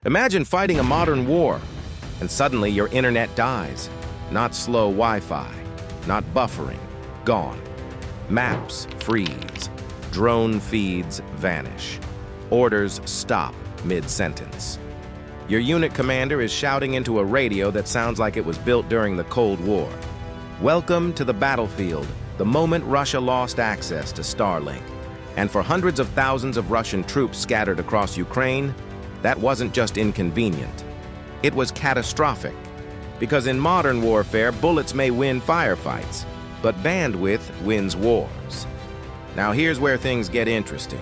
Imagine fighting a modern war, and suddenly your internet dies. Not slow Wi-Fi, not buffering, gone. Maps freeze. Drone feeds vanish. Orders stop mid-sentence. Your unit commander is shouting into a radio that sounds like it was built during the Cold War. Welcome to the battlefield, the moment Russia lost access to Starlink. And for hundreds of thousands of Russian troops scattered across Ukraine, that wasn't just inconvenient. It was catastrophic. Because in modern warfare, bullets may win firefights, but bandwidth wins wars. Now here's where things get interesting.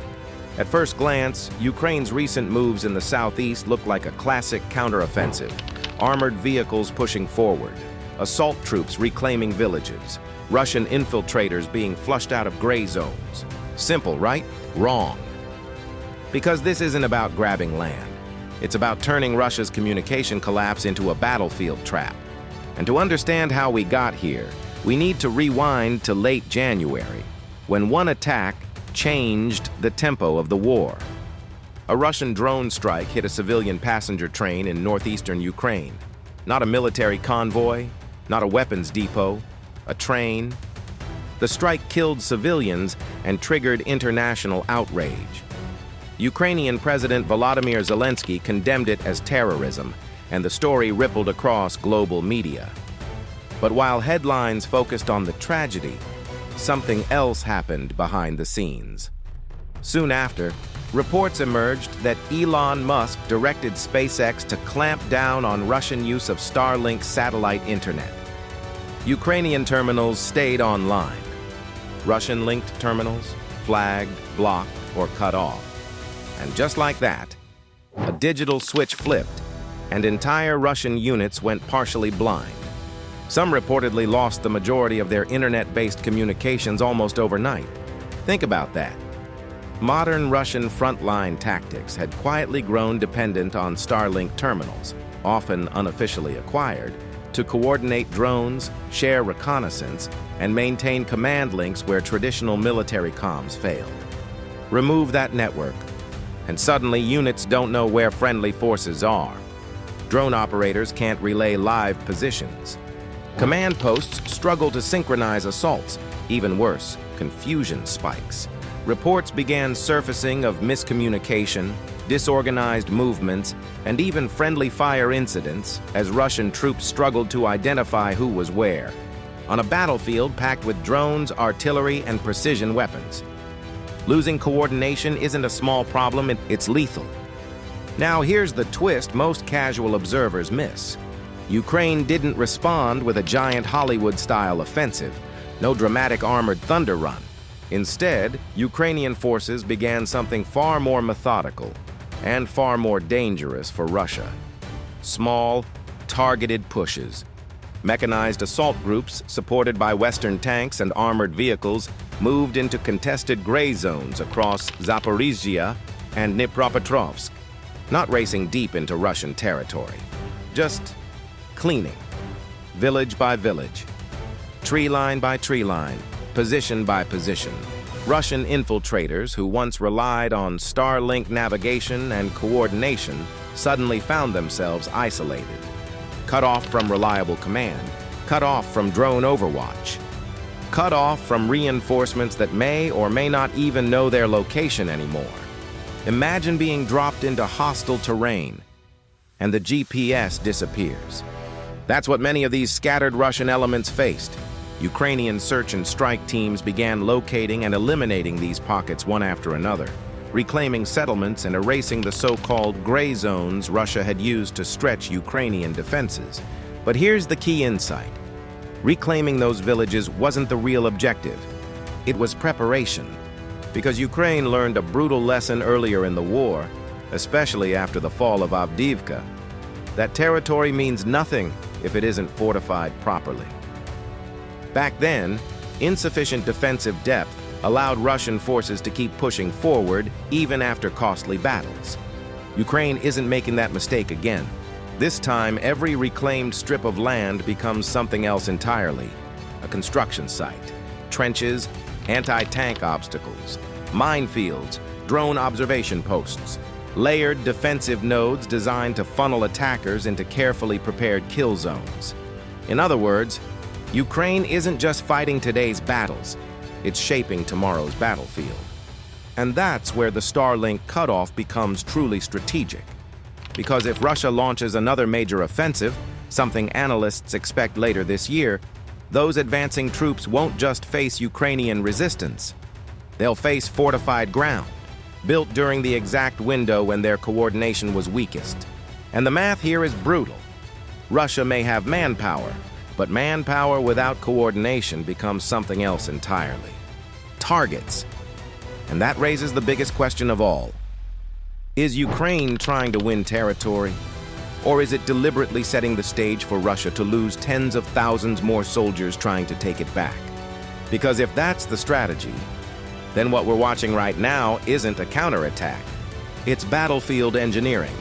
At first glance, Ukraine's recent moves in the southeast look like a classic counteroffensive. Armored vehicles pushing forward, assault troops reclaiming villages, Russian infiltrators being flushed out of gray zones. Simple, right? Wrong. Because this isn't about grabbing land. It's about turning Russia's communication collapse into a battlefield trap. And to understand how we got here, we need to rewind to late January, when one attack changed the tempo of the war. A Russian drone strike hit a civilian passenger train in northeastern Ukraine. Not a military convoy, not a weapons depot, a train. The strike killed civilians and triggered international outrage. Ukrainian President Volodymyr Zelensky condemned it as terrorism, and the story rippled across global media. But while headlines focused on the tragedy, something else happened behind the scenes. Soon after, reports emerged that Elon Musk directed SpaceX to clamp down on Russian use of Starlink satellite internet. Ukrainian terminals stayed online. Russian-linked terminals flagged, blocked, or cut off. And just like that, a digital switch flipped, and entire Russian units went partially blind. Some reportedly lost the majority of their internet-based communications almost overnight. Think about that. Modern Russian frontline tactics had quietly grown dependent on Starlink terminals, often unofficially acquired, to coordinate drones, share reconnaissance, and maintain command links where traditional military comms failed. Remove that network, and suddenly units don't know where friendly forces are. Drone operators can't relay live positions. Command posts struggle to synchronize assaults. Even worse, confusion spikes. Reports began surfacing of miscommunication, disorganized movements, and even friendly fire incidents as Russian troops struggled to identify who was where. On a battlefield packed with drones, artillery, and precision weapons. Losing coordination isn't a small problem, it's lethal. Now here's the twist most casual observers miss. Ukraine didn't respond with a giant Hollywood-style offensive, no dramatic armored thunder run. Instead, Ukrainian forces began something far more methodical and far more dangerous for Russia. Small, targeted pushes. Mechanized assault groups, supported by Western tanks and armored vehicles, moved into contested gray zones across Zaporizhzhia and Dnipropetrovsk, not racing deep into Russian territory, just cleaning, village by village, tree line by tree line, position by position. Russian infiltrators who once relied on Starlink navigation and coordination suddenly found themselves isolated, cut off from reliable command, cut off from drone overwatch, cut off from reinforcements that may or may not even know their location anymore. Imagine being dropped into hostile terrain, and the GPS disappears. That's what many of these scattered Russian elements faced. Ukrainian search and strike teams began locating and eliminating these pockets one after another, reclaiming settlements and erasing the so-called gray zones Russia had used to stretch Ukrainian defenses. But here's the key insight. Reclaiming those villages wasn't the real objective. It was preparation. Because Ukraine learned a brutal lesson earlier in the war, especially after the fall of Avdiivka, that territory means nothing if it isn't fortified properly. Back then, insufficient defensive depth allowed Russian forces to keep pushing forward even after costly battles. Ukraine isn't making that mistake again. This time, every reclaimed strip of land becomes something else entirely. A construction site, trenches, anti-tank obstacles, minefields, drone observation posts. layered defensive nodes designed to funnel attackers into carefully prepared kill zones. In other words, Ukraine isn't just fighting today's battles, it's shaping tomorrow's battlefield. And that's where the Starlink cutoff becomes truly strategic. Because if Russia launches another major offensive, something analysts expect later this year, those advancing troops won't just face Ukrainian resistance. They'll face fortified ground, built during the exact window when their coordination was weakest. And the math here is brutal. Russia may have manpower, but manpower without coordination becomes something else entirely. Targets. And that raises the biggest question of all. Is Ukraine trying to win territory? Or is it deliberately setting the stage for Russia to lose tens of thousands more soldiers trying to take it back? Because if that's the strategy, then what we're watching right now isn't a counterattack. It's battlefield engineering.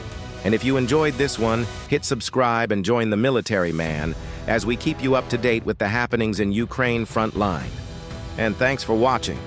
And if you enjoyed this one, hit subscribe and join the military man as we keep you up to date with the happenings in Ukraine front line. And thanks for watching.